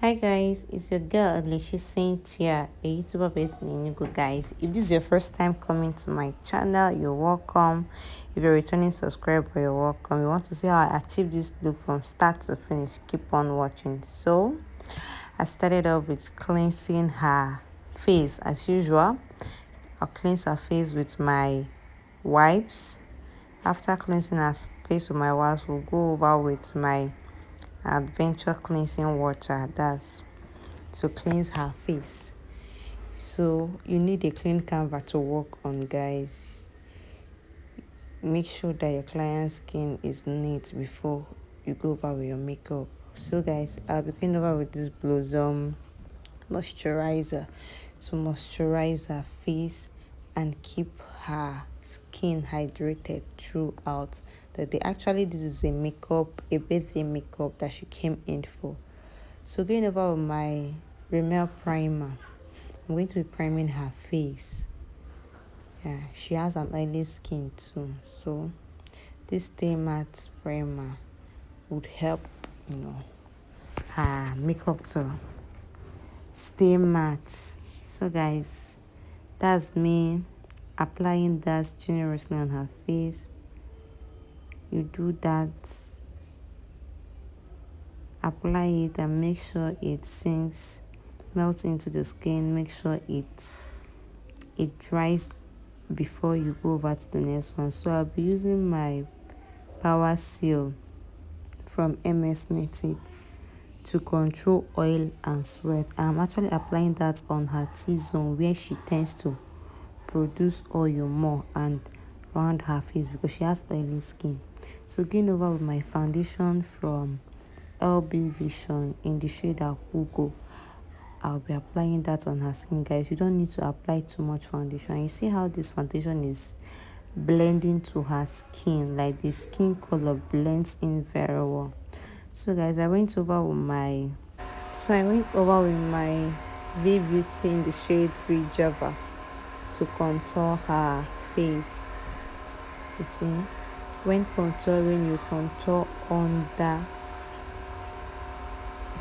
Hi guys, it's your girl Alicia Cynthia, a YouTuber based in Enugu. Guys, if this is your first time coming to my channel, you're welcome. If you're a returning subscriber, you're welcome. You want to see how I achieved this look from start to finish, keep on watching. So I started off with cleansing her face as usual. I'll cleanse her face with my wipes. After cleansing her face with my wipes, we'll go over with my adventure cleansing water. That's to cleanse her face. So you need a clean canvas to work on, guys. Make sure that your client's skin is neat before you go over with your makeup. So guys, I'll be going over with this Blossom moisturizer to moisturize her face and keep her skin hydrated throughout the day. Actually, this is a birthday makeup that she came in for. So going over with my Rimmel primer, I'm going to be priming her face. Yeah, she has an oily skin too, so this Stay Matte primer would help, her makeup to stay matte. So guys, that's me applying that generously on her face. You do that, apply it and make sure it sinks, melts into the skin. Make sure it dries before you go over to the next one. So I'll be using my Power Seal from MS Metic to control oil and sweat. I'm actually applying that on her T-zone where she tends to produce oil more and around her face because she has oily skin. So going over with my foundation from LB Vision in the shade Akugo. I'll be applying that on her skin, guys. You don't need to apply too much foundation. You see how this foundation is blending to her skin, like the skin color blends in very well. So guys, I went over with my V Beauty in the shade Free Java to contour her face. You see, when contouring, you contour under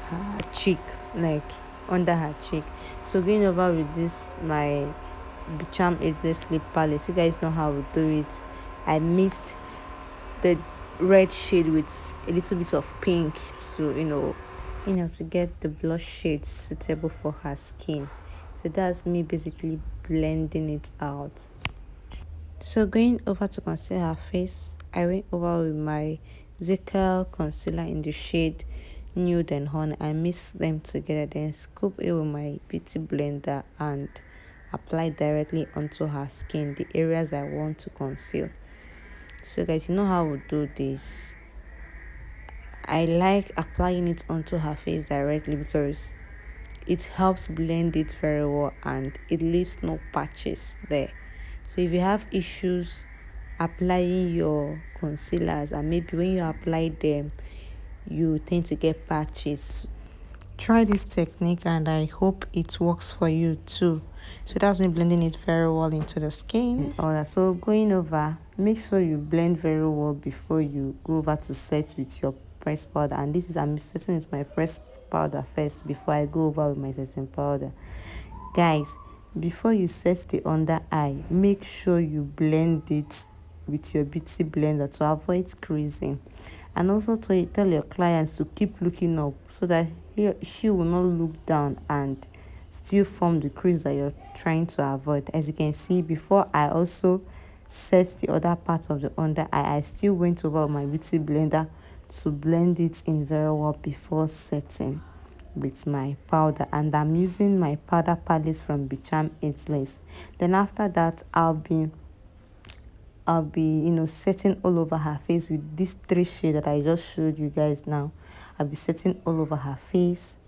her cheek, like under her cheek. So going over with this my Charm Ageless Lip Palette. You guys know how we do it. I mixed the red shade with a little bit of pink to to get the blush shade suitable for her skin. So that's me basically blending it out. So going over to conceal her face, I went over with my Zekel concealer in the shade Nude and Honey. I mixed them together, then scoop it with my beauty blender and apply directly onto her skin, the areas I want to conceal. So guys, you know how we do this. I like applying it onto her face directly because it helps blend it very well and it leaves no patches there. So if you have issues applying your concealers and maybe when you apply them you tend to get patches, try this technique and I hope it works for you too. So that's me blending it very well into the skin. All that. So going over, make sure you blend very well before you go over to set with your pressed powder. And this is, I'm setting it with my pressed powder first before I go over with my setting powder. Guys, before you set the under eye, make sure you blend it with your beauty blender to avoid creasing, and also to tell your clients to keep looking up so that she will not look down and still form the crease that you're trying to avoid. As you can see, before I also set the other part of the under eye, I still went over my beauty blender to blend it in very well before setting with my powder. And I'm using my powder palette from Bicham Ageless. Then after that, I'll be setting all over her face with this 3 shade that I just showed you guys now. I'll be setting all over her face.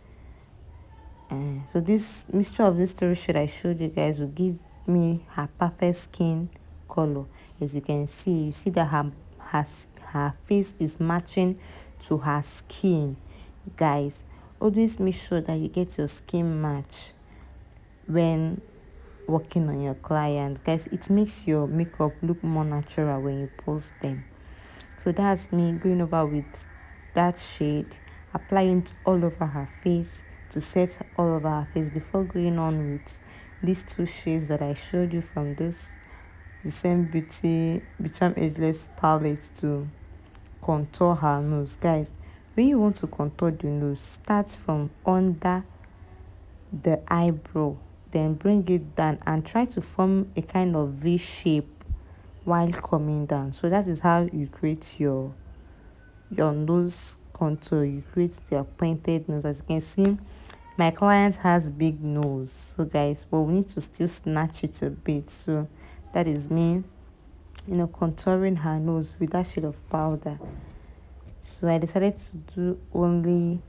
So this mixture of this 3 shade I showed you guys will give me her perfect skin color. As you can see, you see that her face is matching to her skin. Guys, always make sure that you get your skin match when working on your client, guys. It makes your makeup look more natural when you post them. So that's me going over with that shade, applying it all over her face to set all over her face before going on with these two shades that I showed you from the same Beauty Become Ageless palette to contour her nose. Guys, when you want to contour the nose, start from under the eyebrow, then bring it down and try to form a kind of V shape while coming down. So that is how you create your nose contour. You create your pointed nose. As you can see, my client has big nose, so guys, but we need to still snatch it a bit. So that is me, contouring her nose with that shade of powder. So I decided to do only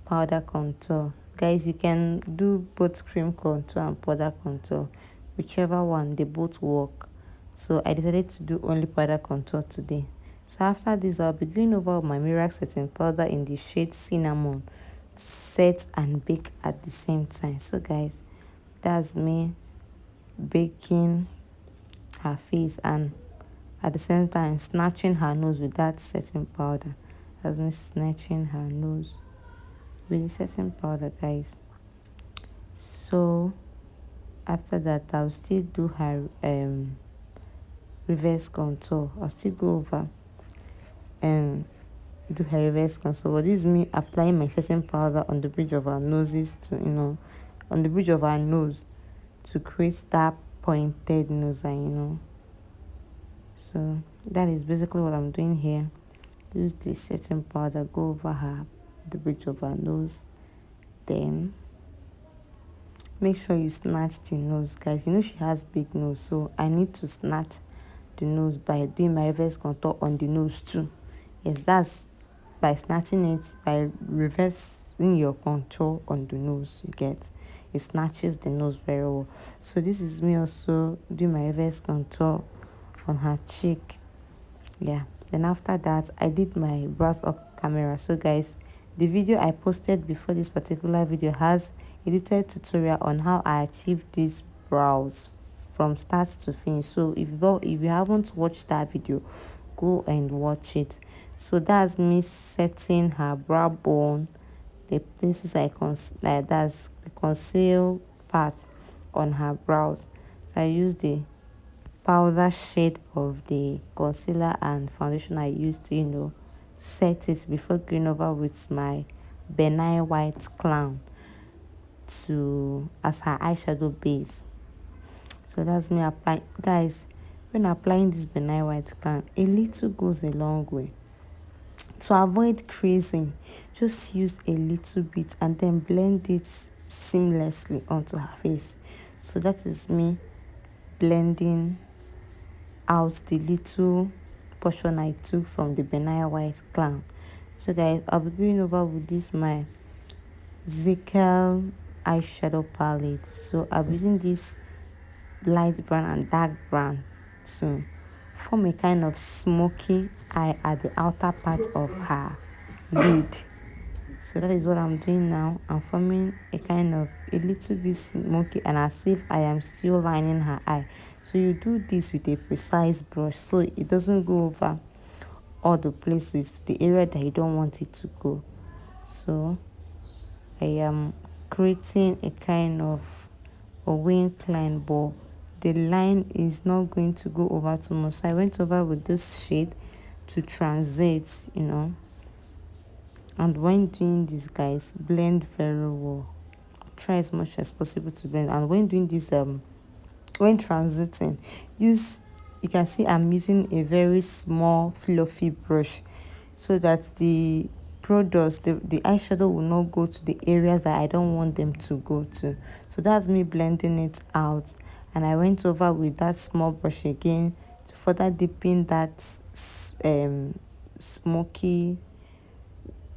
powder contour. Guys, you can do both cream contour and powder contour, whichever one, they both work. So I decided to do only powder contour today. So after this, I'll be going over my Mirac setting powder in the shade Cinnamon to set and bake at the same time. So guys, that's me baking her face and at the same time snatching her nose with that setting powder. That's me snatching her nose with the setting powder, guys. So after that, I'll still do her reverse contour. I'll still go over and do her reverse contour. But this is me applying my setting powder on the bridge of her noses to on the bridge of her nose to create that pointed nose, and so that is basically what I'm doing here. Use the setting powder, go over the bridge of her nose, then make sure you snatch the nose, guys. She has big nose, so I need to snatch the nose by doing my reverse contour on the nose too. Yes, that's by snatching it, by reversing your contour on the nose. You get it, snatches the nose very well. So this is me also doing my reverse contour on her cheek. Yeah, then after that, I did my brows up camera. So guys, the video I posted before this particular video has a detailed tutorial on how I achieved these brows from start to finish. So if you haven't watched that video, go and watch it. So that's me setting her brow bone, the places that's the conceal part on her brows. So I use the powder shade of the concealer and foundation I used to set it before going over with my benign white clown as her eyeshadow base. So that's me applying. Guys, when applying this benign white clown, a little goes a long way. To avoid creasing, just use a little bit and then blend it seamlessly onto her face. So that is me blending out the little portion I took from the benign white clown. So guys, I'll be going over with this my Zekel eyeshadow palette. So I'm using this light brown and dark brown to form a kind of smoky eye at the outer part of her lid. So that is what I'm doing now. I'm forming a kind of a little bit smoky and as if I am still lining her eye. So you do this with a precise brush so it doesn't go over all the places to the area that you don't want it to go. So I am creating a kind of a wink line, but the line is not going to go over too much. So I went over with this shade to transit, and when doing this, guys, blend very well. Try as much as possible to blend. And when doing this, when transiting, you can see I'm using a very small fluffy brush so that the products, the eyeshadow will not go to the areas that I don't want them to go to. So that's me blending it out. And I went over with that small brush again to further deepen that smoky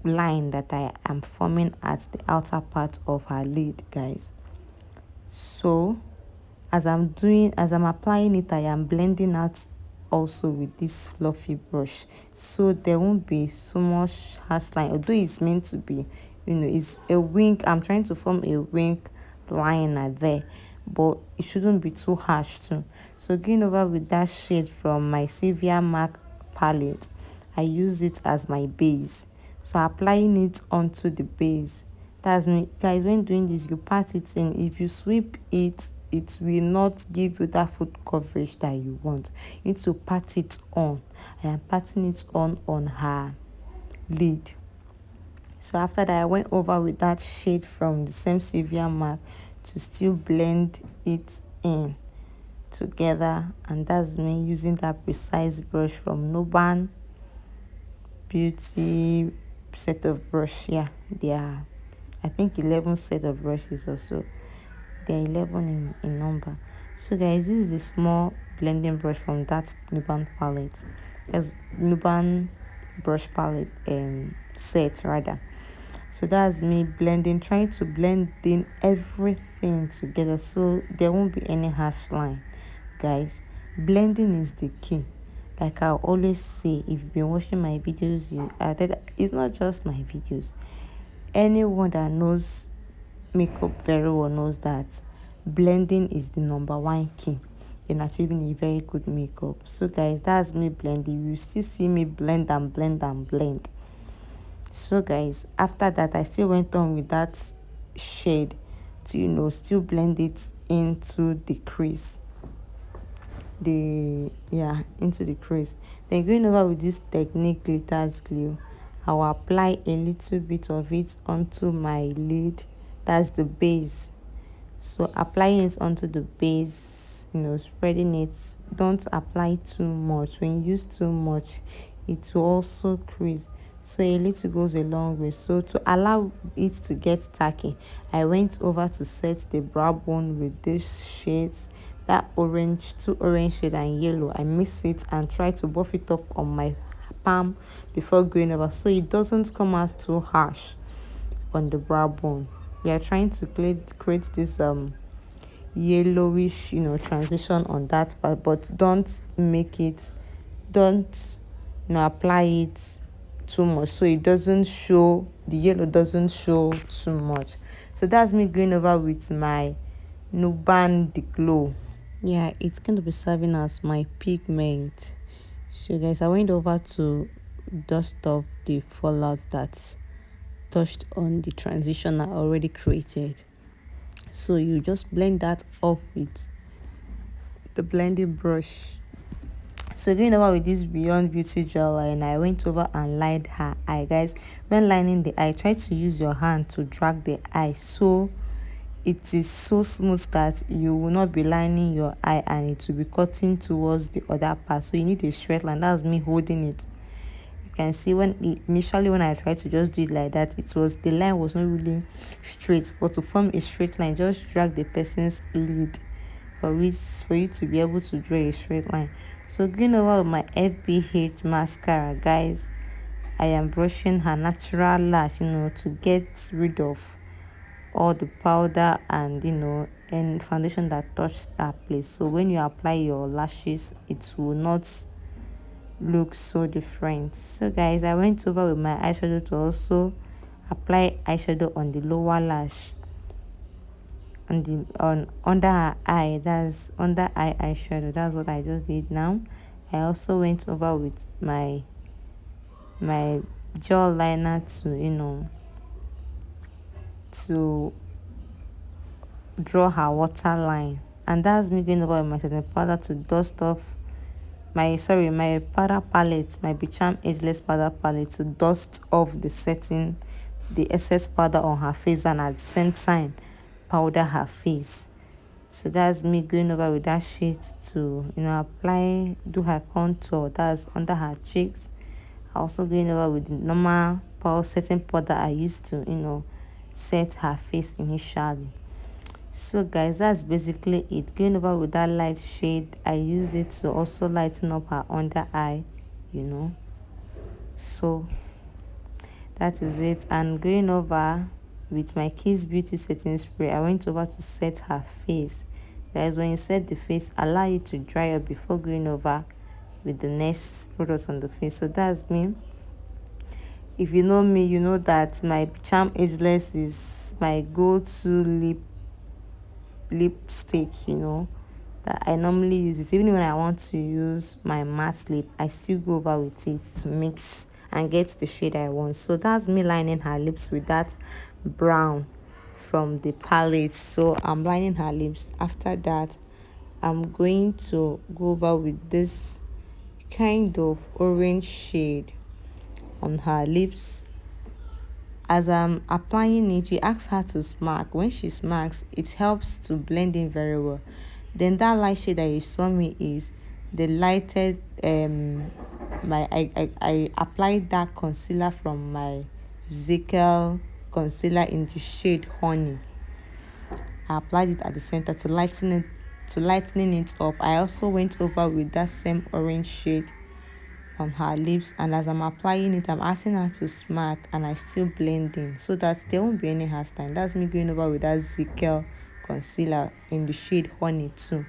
line that I am forming at the outer part of her lid, guys. So as I'm applying it, I am blending out also with this fluffy brush, so there won't be so much harsh line, although it's meant to be, it's a wink. I'm trying to form a wink liner there, but it shouldn't be too harsh too. So going over with that shade from my Sylvia MAC palette, I use it as my base. So applying it onto the base, That's me, guys. When doing this, you pat it in. If you sweep it, it will not give you that foot coverage that you want. You need to pat it on. I am patting it on her lid. So after that, I went over with that shade from the same Sylvia Mark to still blend it in together. And that's me using that precise brush from Nuban Beauty set of brush. Yeah, they are, I think, 11 set of brushes also. They're 11 in number. So guys, this is the small blending brush from that Nuban palette. As Nuban brush palette set rather. So that's me blending, trying to blend in everything together so there won't be any harsh line. Guys, blending is the key. Like I always say, if you've been watching my videos, it's not just my videos. Anyone that knows makeup very well knows that blending is the number one key in achieving a very good makeup. So guys, that's me blending. You still see me blend and blend and blend. So guys, after that, I still went on with that shade to still blend it into the crease. Into the crease. Then going over with this Technique Glitters Glue, I'll apply a little bit of it onto my lid. That's the base. So applying it onto the base, spreading it. Don't apply too much. When you use too much, it will also crease. So a little goes a long way. So to allow it to get tacky, I went over to set the brow bone with these shades, that orange, two orange shade and yellow. I mix it and try to buff it up on my palm before going over, so it doesn't come out too harsh on the brow bone. We are trying to create this yellowish transition on that part, but don't apply it too much so it doesn't show, the yellow doesn't show too much. So that's me going over with my Nuban the Glow. Yeah, it's going to be serving as my pigment. So guys, I went over to dust off the fallout that's touched on the transition I already created. So you just blend that off with the blending brush. So going over with this Beyond Beauty gel line, I went over and lined her eye. Guys, when lining the eye, try to use your hand to drag the eye so it is so smooth that you will not be lining your eye and it will be cutting towards the other part. So you need a straight line. That's me holding it. You can see initially when I tried to just do it like that, the line was not really straight. But to form a straight line, just drag the person's lid for you to be able to draw a straight line. So going over with my FBH mascara, guys, I am brushing her natural lash, to get rid of all the powder and foundation that touched that place. So when you apply your lashes, it will not look so different. So guys, I went over with my eyeshadow to also apply eyeshadow on the lower lash, on under her eye. That's under eye eyeshadow. That's what I just did now. I also went over with my gel liner to draw her waterline, and that's me going over with my setting powder to dust off my powder palette, my Bicham Ageless powder palette, to dust off the excess powder on her face, and at the same time powder her face. So that's me going over with that shade to do her contour, that's under her cheeks. Also going over with the normal setting powder I used to set her face initially. So guys, that's basically it. Going over with that light shade, I used it to also lighten up her under eye, so that is it. And going over with my Kiss Beauty setting spray, I went over to set her face. Guys, when you set the face, allow it to dry up before going over with the next products on the face. So that's me. If you know me, you know that my Charm Ageless is my go-to lipstick, that I normally use it. Even when I want to use my matte lip, I still go over with it to mix and get the shade I want. So that's me lining her lips with that brown from the palette. So I'm lining her lips. After that, I'm going to go over with this kind of orange shade on her lips. As I'm applying it, we ask her to smack. When she smacks, it helps to blend in very well. Then that light shade that you saw me is the lighted I applied that concealer from my Zickel concealer in the shade honey. I applied it at the center to lightening it up. I also went over with that same orange shade on her lips, and as I'm applying it, I'm asking her to smack, and I still blend in so that there won't be any hairstyle. That's me going over with that Zickel concealer in the shade honey too.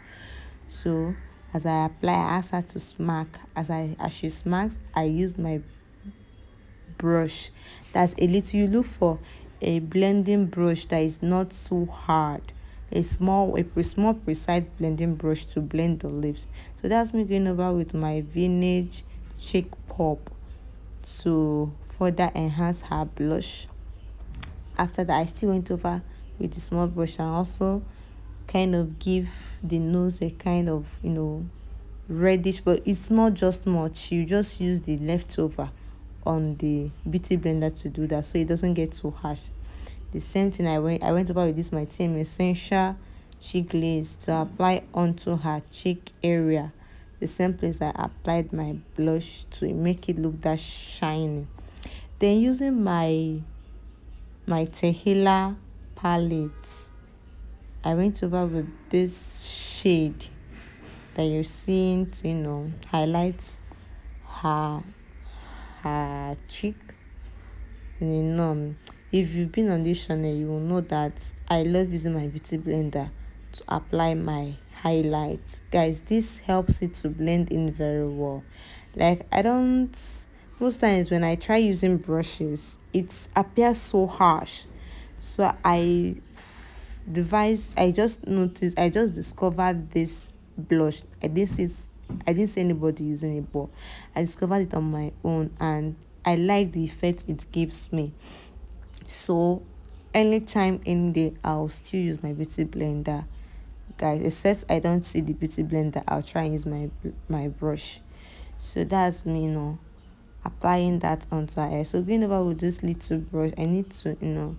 So as I apply, I ask her to smack. As she smacks, I use my brush. That's a little, you look for a blending brush that is not so hard, a small precise blending brush to blend the lips. So that's me going over with my Vintage Chic Pop to further enhance her blush. After that, I still went over with the small brush and also kind of give the nose a kind of reddish, but it's not just much. You just use the leftover on the beauty blender to do that, so it doesn't get too harsh. The same thing, I went over with this my team essential cheek glaze to apply onto her cheek area, the same place I applied my blush to make it look that shiny. Then using my Tehila palette, I went over with this shade that you're seeing to highlight her cheek. And if you've been on this channel, you will know that I love using my beauty blender to apply my highlights. Guys, this helps it to blend in very well. Like, I don't, most times when I try using brushes, it appears so harsh. So I just discovered this blush. I didn't see anybody using it, but I discovered it on my own, and I like the effect it gives me. So anytime in day, I'll still use my beauty blender, guys. Except I don't see the beauty blender, I'll try and use my brush. So that's me, applying that onto her hair. So going over with this little brush, I need to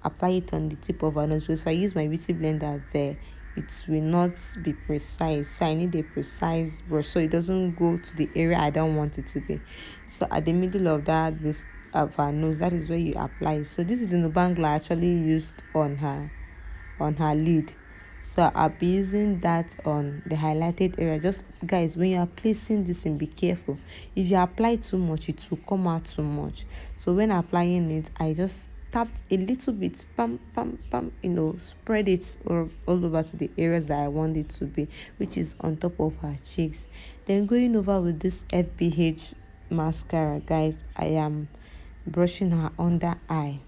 apply it on the tip of her nose, because if I use my beauty blender there, it will not be precise. So I need a precise brush so it doesn't go to the area I don't want it to be. So at the middle of this of her nose, that is where you apply. So this is the Nubangla I actually used on her lid. So I'll be using that on the highlighted area. Just, guys, when you are placing this in, be careful. If you apply too much, it will come out too much. So when applying it, I just tapped a little bit, pam pam pam, spread it all over to the areas that I want it to be, which is on top of her cheeks. Then going over with this FBH mascara, guys, I am brushing her under eye.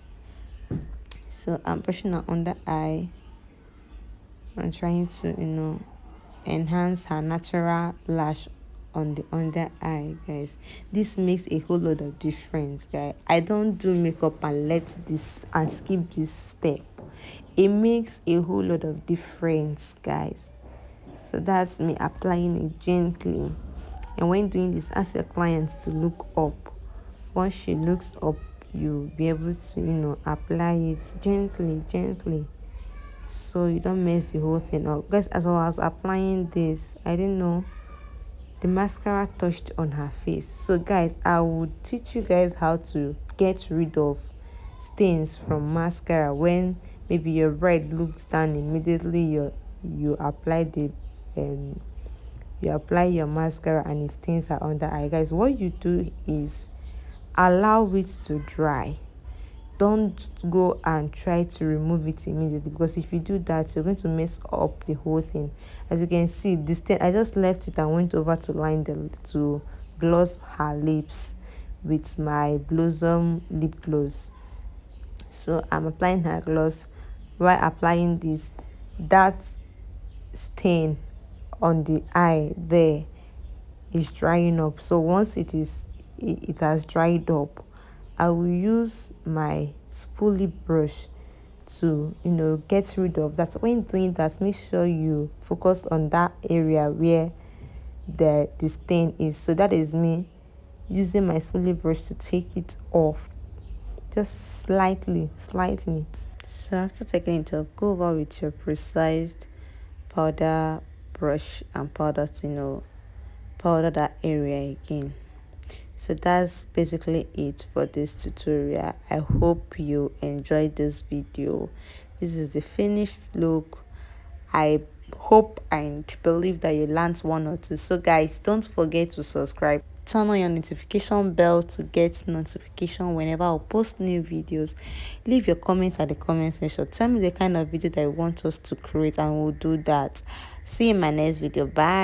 So I'm brushing her under eye and trying to enhance her natural lash on the under eye, guys. This makes a whole lot of difference, guys. I don't do makeup and skip this step. It makes a whole lot of difference, guys. So that's me applying it gently. And when doing this, ask your clients to look up. Once she looks up, you'll be able to apply it gently, so you don't mess the whole thing up. Guys, as I was applying this, I didn't know the mascara touched on her face. So guys, I will teach you guys how to get rid of stains from mascara. When maybe your bride looks down, immediately you apply you apply your mascara and it stains her under eye. Guys, what you do is allow it to dry. Don't go and try to remove it immediately, because if you do that, you're going to mess up the whole thing. As you can see, this thing, I just left it and went over to gloss her lips with my Blossom lip gloss. So I'm applying her gloss. While applying this, that stain on the eye there is drying up. So once it has dried up, I will use my spoolie brush to get rid of that. When doing that, make sure you focus on that area where the stain is. So that is me using my spoolie brush to take it off, just slightly. So after taking it off, go over with your precise powder brush and powder to powder that area again. So that's basically it for this tutorial. I hope you enjoyed this video. This is the finished look. I hope and believe that you learned one or two. So guys, don't forget to subscribe, turn on your notification bell to get notification whenever I post new videos. Leave your comments at the comment section. Tell me the kind of video that you want us to create and we'll do that. See you in my next video. Bye.